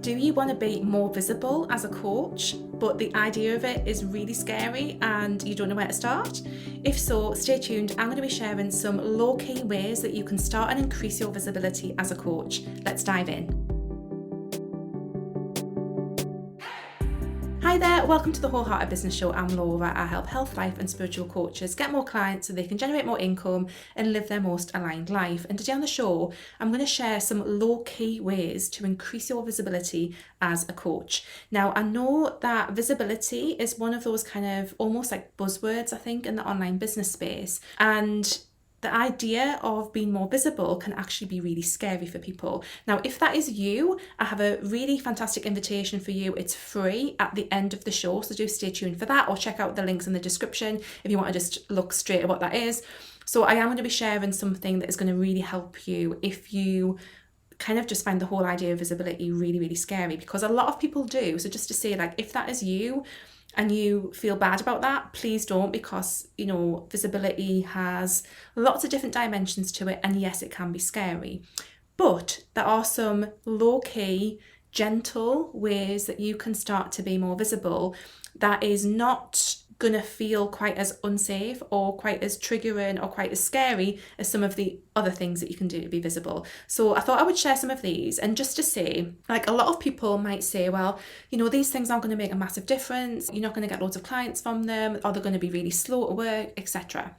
Do you want to be more visible as a coach, but the idea of it is really scary and you don't know where to start? If so, stay tuned. I'm going to be sharing some low-key ways that you can start and increase your visibility as a coach. Let's dive in. Hi there, welcome to the Wholehearted Business Show. I'm Laura. I help health, life and spiritual coaches get more clients so they can generate more income and live their most aligned life. And today on the show, I'm going to share some low-key ways to increase your visibility as a coach. Now, I know that visibility is one of those kind of almost like buzzwords, I think, in the online business space. And the idea of being more visible can actually be really scary for people. Now, if that is you, I have a really fantastic invitation for you. It's free at the end of the show, so do stay tuned for that, or check out the links in the description if you want to just look straight at what that is. So I am going to be sharing something that is going to really help you if you kind of just find the whole idea of visibility really, really scary, because a lot of people do. So just to say, like, if that is you, and you feel bad about that, please don't, because, you know, visibility has lots of different dimensions to it, and yes, it can be scary. But there are some low-key, gentle ways that you can start to be more visible that is not gonna feel quite as unsafe or quite as triggering or quite as scary as some of the other things that you can do to be visible. So I thought I would share some of these, and just to say, like, a lot of people might say, well, you know, these things aren't going to make a massive difference, you're not going to get loads of clients from them, or they're going to be really slow to work, etc.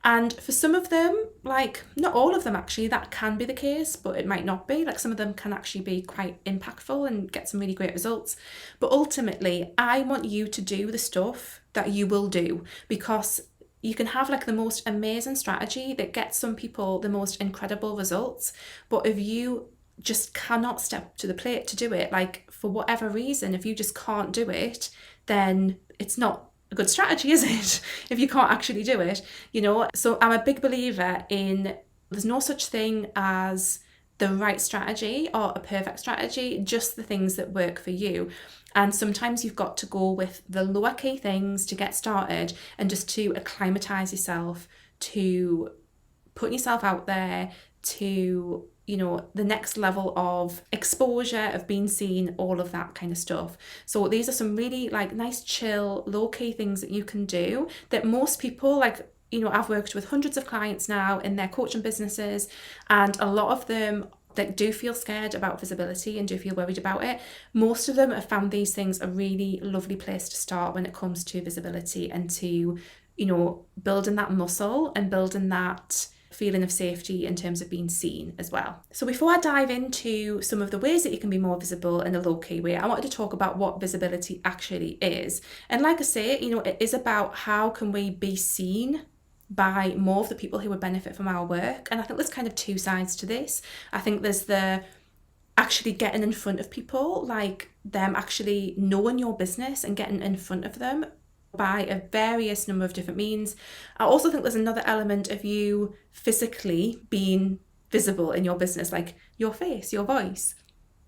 And for some of them, like, not all of them actually, that can be the case, but it might not be. Like, some of them can actually be quite impactful and get some really great results. But ultimately, I want you to do the stuff that you will do, because you can have like the most amazing strategy that gets some people the most incredible results. But if you just cannot step to the plate to do it, like, for whatever reason, if you just can't do it, then it's not a good strategy, is it? If you can't actually do it, you know. So I'm a big believer in there's no such thing as the right strategy or a perfect strategy, just the things that work for you. And sometimes you've got to go with the lower key things to get started, and just to acclimatize yourself to putting yourself out there, to, you know, the next level of exposure, of being seen, all of that kind of stuff. So these are some really like nice, chill, low-key things that you can do that most people, like, you know, I've worked with hundreds of clients now in their coaching businesses, and a lot of them that do feel scared about visibility and do feel worried about it. Most of them have found these things a really lovely place to start when it comes to visibility and to, you know, building that muscle and building that feeling of safety in terms of being seen as well. So before I dive into some of the ways that you can be more visible in a low-key way, I wanted to talk about what visibility actually is. And like I say, you know, it is about how can we be seen by more of the people who would benefit from our work. And I think there's kind of two sides to this. I think there's the actually getting in front of people, like them actually knowing your business and getting in front of them by a various number of different means. I also think there's another element of you physically being visible in your business, like your face, your voice,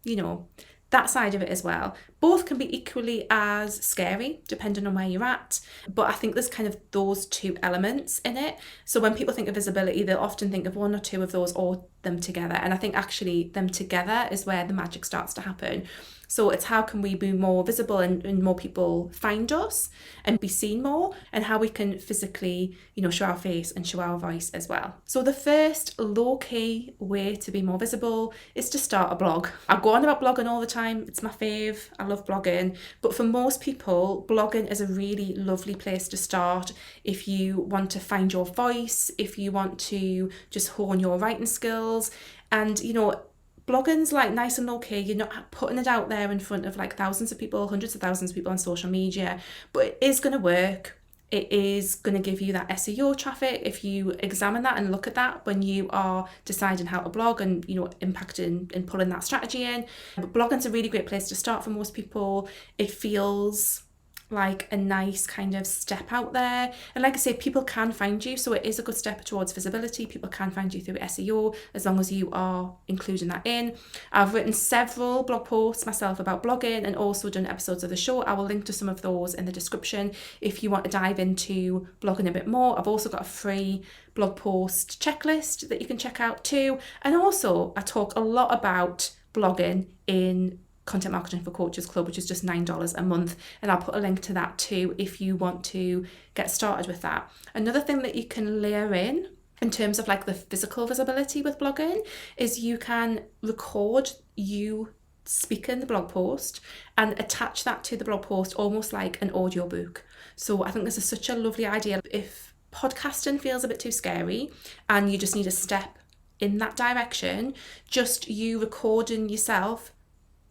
you know, that side of it as well. Both can be equally as scary depending on where you're at, but I think there's kind of those two elements in it. So when people think of visibility, they'll often think of one or two of those, or them together. And I think actually them together is where the magic starts to happen. So it's how can we be more visible and more people find us and be seen more, and how we can physically, you know, show our face and show our voice as well. So the first low-key way to be more visible is to start a blog. I go on about blogging all the time. It's my fave. I love blogging. But for most people, blogging is a really lovely place to start if you want to find your voice, if you want to just hone your writing skills. And, you know, blogging's like nice and low-key. You're not putting it out there in front of like thousands of people, hundreds of thousands of people on social media, but it is going to work. It is going to give you that SEO traffic if you examine that and look at that when you are deciding how to blog and, you know, impacting and pulling that strategy in. But blogging's a really great place to start for most people. It feels like a nice kind of step out there. And like I say, people can find you, so it is a good step towards visibility. People can find you through SEO as long as you are including that in. I've written several blog posts myself about blogging and also done episodes of the show. I will link to some of those in the description if you want to dive into blogging a bit more. I've also got a free blog post checklist that you can check out too. And also I talk a lot about blogging in Content Marketing for Coaches Club, which is just $9 a month. And I'll put a link to that too if you want to get started with that. Another thing that you can layer in terms of like the physical visibility with blogging is you can record you speaking the blog post and attach that to the blog post almost like an audiobook. So I think this is such a lovely idea. If podcasting feels a bit too scary and you just need a step in that direction, just you recording yourself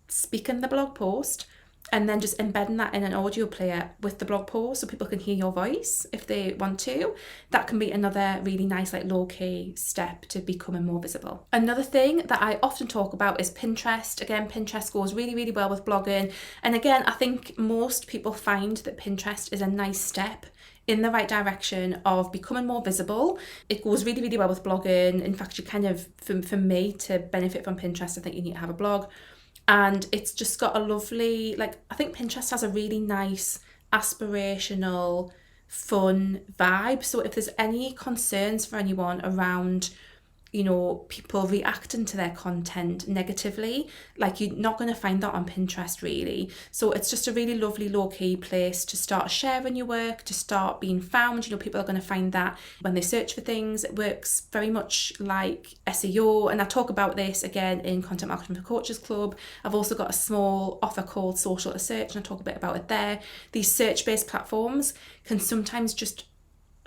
speaking the blog post and then just embedding that in an audio player with the blog post so people can hear your voice if they want to. That can be another really nice like low-key step to becoming more visible. Another thing that I often talk about is Pinterest. Again, Pinterest goes really, really well with blogging. And again, I think most people find that Pinterest is a nice step in the right direction of becoming more visible. It goes really, really well with blogging. In fact, you kind of, for me to benefit from Pinterest, I think you need to have a blog. And it's just got a lovely, like, I think Pinterest has a really nice, aspirational, fun vibe. So if there's any concerns for anyone around, you know, people reacting to their content negatively, like you're not going to find that on Pinterest really. So it's just a really lovely low-key place to start sharing your work, to start being found. You know, people are going to find that when they search for things. It works very much like SEO, and I talk about this again in Content Marketing for Coaches Club. I've also got a small offer called Social to Search, and I talk a bit about it there. These search-based platforms can sometimes just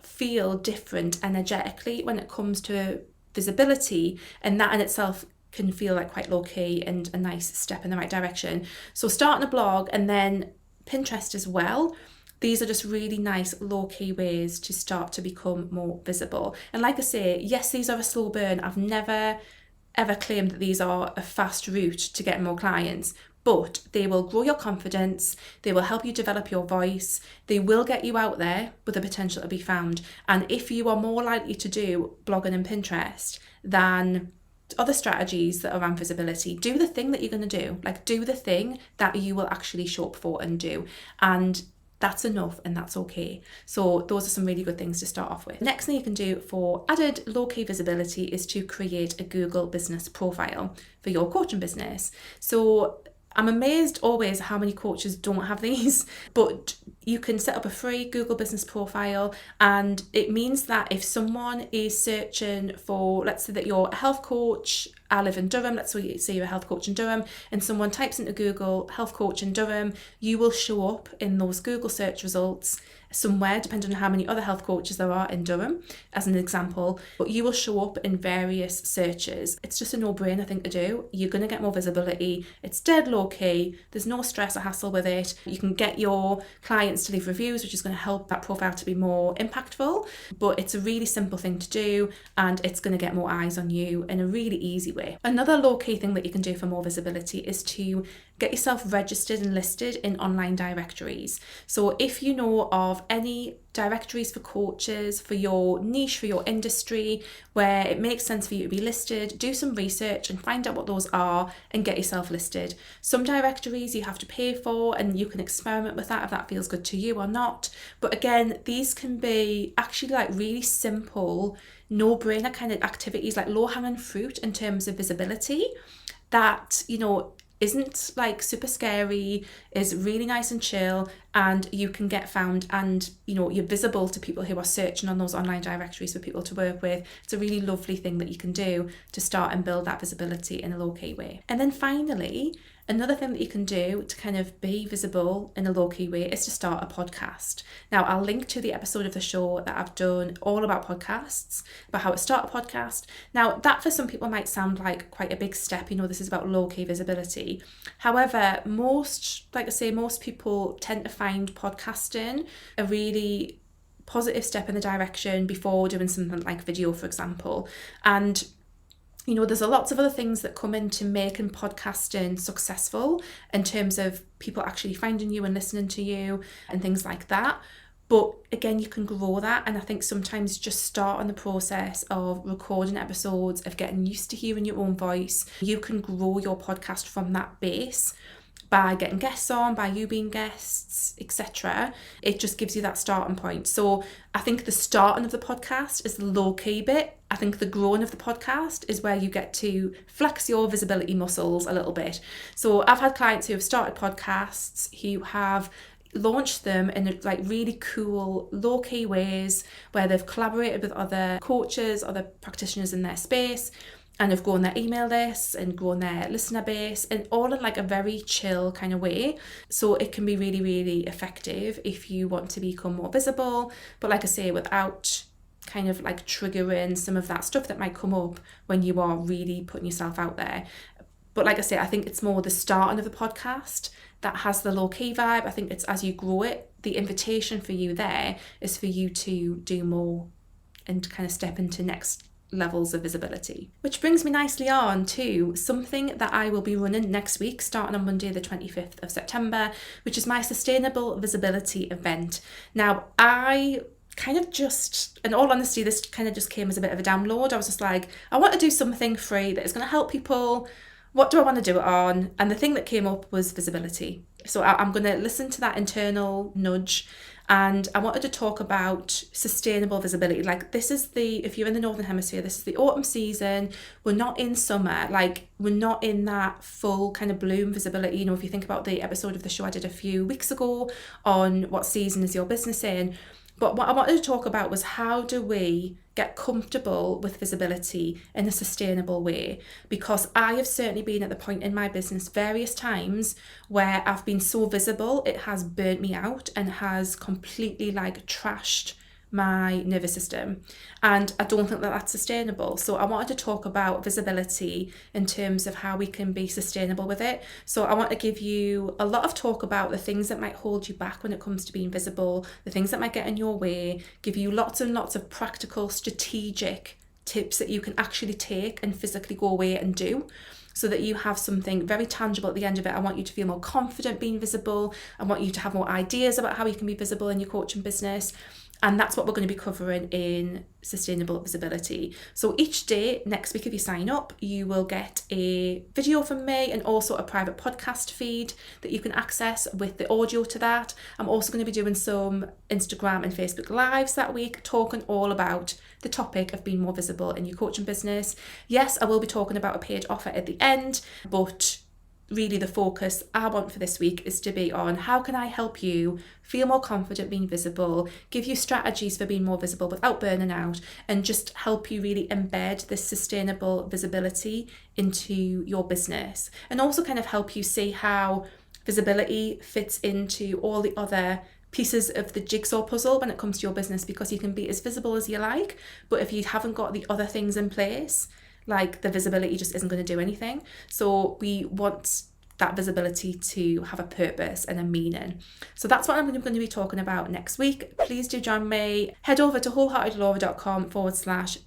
feel different energetically when it comes to visibility, and that in itself can feel like quite low-key and a nice step in the right direction. So starting a blog and then Pinterest as well, these are just really nice low-key ways to start to become more visible. And like I say, yes, these are a slow burn. I've never ever claimed that these are a fast route to get more clients, but they will grow your confidence, they will help you develop your voice, they will get you out there with the potential to be found. And if you are more likely to do blogging and Pinterest than other strategies that are around visibility, do the thing that you're going to do. Like, do the thing that you will actually show up for and do. And that's enough, and that's okay. So those are some really good things to start off with. Next thing you can do for added low-key visibility is to create a Google business profile for your coaching business. So I'm amazed always how many coaches don't have these, but you can set up a free Google business profile, and it means that if someone is searching for, let's say that you're a health coach, I live in Durham, let's say you're a health coach in Durham, and someone types into Google health coach in Durham, you will show up in those Google search results somewhere, depending on how many other health coaches there are in Durham, as an example, but you will show up in various searches. It's just a no-brainer thing to do. You're going to get more visibility. It's dead low-key. There's no stress or hassle with it. You can get your clients to leave reviews, which is going to help that profile to be more impactful, but it's a really simple thing to do, and it's going to get more eyes on you in a really easy way. Another low-key thing that you can do for more visibility is to get yourself registered and listed in online directories. So if you know of any directories for coaches, for your niche, for your industry, where it makes sense for you to be listed, do some research and find out what those are and get yourself listed. Some directories you have to pay for, and you can experiment with that if that feels good to you or not. But again, these can be actually like really simple, no-brainer kind of activities, like low-hanging fruit in terms of visibility that, you know, isn't like super scary, is really nice and chill, and you can get found, and you know, you're visible to people who are searching on those online directories for people to work with. It's a really lovely thing that you can do to start and build that visibility in a low-key way. And then finally, another thing that you can do to kind of be visible in a low-key way is to start a podcast. Now, I'll link to the episode of the show that I've done all about podcasts, about how to start a podcast. Now, that for some people might sound like quite a big step. You know, this is about low-key visibility. However, most people tend to find podcasting a really positive step in the direction before doing something like video, for example. And you know, there's lots of other things that come into making podcasting successful in terms of people actually finding you and listening to you and things like that. But again, you can grow that. And I think sometimes just start on the process of recording episodes, of getting used to hearing your own voice. You can grow your podcast from that base. by getting guests on, by you being guests, etc. It just gives you that starting point. So I think the starting of the podcast is the low key bit. I think the growing of the podcast is where you get to flex your visibility muscles a little bit. So I've had clients who have started podcasts, who have launched them in like really cool low-key ways where they've collaborated with other coaches, other practitioners in their space, and have grown their email lists and grown their listener base, and all in like a very chill kind of way. So it can be really, really effective if you want to become more visible, but like I say, without kind of like triggering some of that stuff that might come up when you are really putting yourself out there. But like I say, I think it's more the starting of the podcast that has the low-key vibe. I think it's as you grow it, the invitation for you there is for you to do more and kind of step into next levels of visibility. Which brings me nicely on to something that I will be running next week, starting on Monday the 25th of September, which is my Sustainable Visibility event. Now, I kind of just, in all honesty, this kind of just came as a bit of a download. I was just like, I want to do something free that is going to help people. What do I want to do it on? And the thing that came up was visibility. So I'm going to listen to that internal nudge, and I wanted to talk about sustainable visibility. Like, this is if you're in the Northern Hemisphere, this is the autumn season. We're not in summer. Like, we're not in that full kind of bloom visibility. You know, if you think about the episode of the show I did a few weeks ago on what season is your business in. But what I wanted to talk about was, how do we get comfortable with visibility in a sustainable way? Because I have certainly been at the point in my business various times where I've been so visible, it has burnt me out and has completely like trashed my nervous system, and I don't think that that's sustainable. So I wanted to talk about visibility in terms of how we can be sustainable with it. So I want to give you a lot of talk about the things that might hold you back when it comes to being visible, the things that might get in your way, give you lots and lots of practical, strategic tips that you can actually take and physically go away and do, so that you have something very tangible at the end of it. I want you to feel more confident being visible. I want you to have more ideas about how you can be visible in your coaching business. And that's what we're going to be covering in Sustainable Visibility. So each day next week, if you sign up, you will get a video from me and also a private podcast feed that you can access with the audio to that. I'm also going to be doing some Instagram and Facebook lives that week, talking all about the topic of being more visible in your coaching business. Yes, I will be talking about a paid offer at the end, but really the focus I want for this week is to be on how can I help you feel more confident being visible, give you strategies for being more visible without burning out, and just help you really embed this sustainable visibility into your business, and also kind of help you see how visibility fits into all the other pieces of the jigsaw puzzle when it comes to your business, because you can be as visible as you like, but if you haven't got the other things in place, like the visibility just isn't going to do anything. So we want that visibility to have a purpose and a meaning. So that's what I'm going to be talking about next week. Please do join me. Head over to wholeheartedlaura.com/visible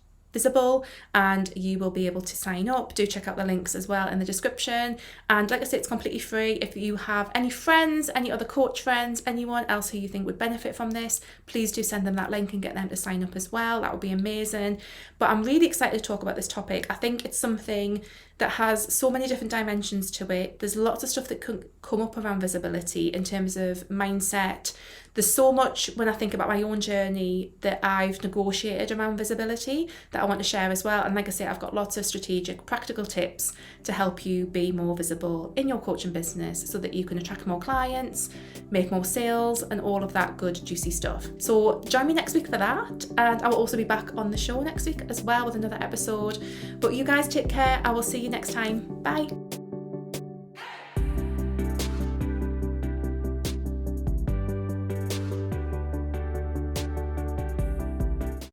and you will be able to sign up. Do check out the links as well in the description. And like I said, it's completely free. If you have any friends, any other coach friends, anyone else who you think would benefit from this, please do send them that link and get them to sign up as well. That would be amazing. But I'm really excited to talk about this topic. I think it's something that has so many different dimensions to it. There's lots of stuff that can come up around visibility in terms of mindset. There's so much, when I think about my own journey, that I've negotiated around visibility that I want to share as well. And like I say, I've got lots of strategic, practical tips to help you be more visible in your coaching business so that you can attract more clients, make more sales, and all of that good, juicy stuff. So join me next week for that. And I will also be back on the show next week as well with another episode. But you guys take care. I will see you next time. Bye.